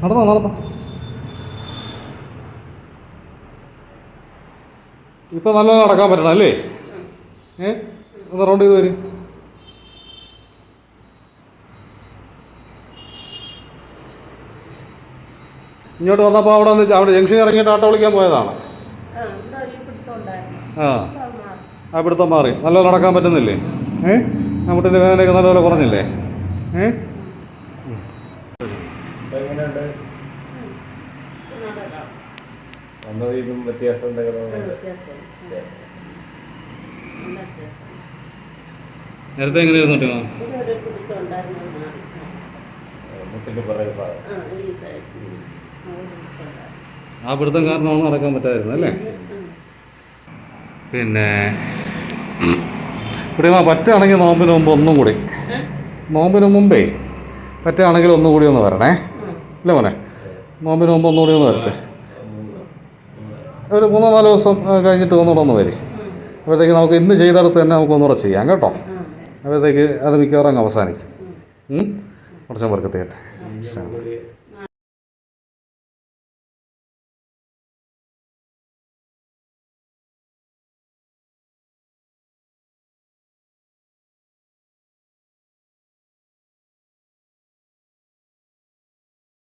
നടന്നോ. ഇപ്പം നല്ലോണം നടക്കാൻ പറ്റണം അല്ലേ? ഒന്ന് റൗണ്ട് ചെയ്ത് വരും. ഇങ്ങോട്ട് വന്നപ്പോൾ അവിടെ ജംഗ്ഷനിൽ ഇറങ്ങിയിട്ട് ഓട്ടോ വിളിക്കാൻ പോയതാണ്. ആ പിടുത്തം മാറി. നല്ലോണം നടക്കാൻ പറ്റുന്നില്ലേ? മുട്ടിൻ്റെ വേദനയൊക്കെ നല്ലപോലെ കുറഞ്ഞില്ലേ? നേരത്തെ എങ്ങനെയായിരുന്നു? ആ പിടുത്തം കാരണമാണ് നടക്കാൻ പറ്റാതിരുന്നത് അല്ലേ? പിന്നെ ഇവിടെ പറ്റുകയാണെങ്കിൽ നോമ്പിന് മുമ്പ് ഒന്നും കൂടി, നോമ്പിന് മുമ്പേ പറ്റുകയാണെങ്കിൽ ഒന്നും കൂടി ഒന്ന് വരണേ. ഇല്ല മോനെ, നോമ്പിന് മുമ്പ് ഒന്നുകൂടി ഒന്ന് വരട്ടെ. ഒരു 3-4 ദിവസം കഴിഞ്ഞിട്ട് ഒന്നുകൂടെ ഒന്ന് വരും. അപ്പോഴത്തേക്ക് നമുക്ക് ഇന്ന് ചെയ്തെടുത്ത് തന്നെ നമുക്ക് ഒന്നുകൂടെ ചെയ്യാം കേട്ടോ. അപ്പോഴത്തേക്ക് അത് മിക്കവാറും അങ്ങ് അവസാനിക്കും. കുറച്ചും പേർക്ക് എത്തിയട്ടെ.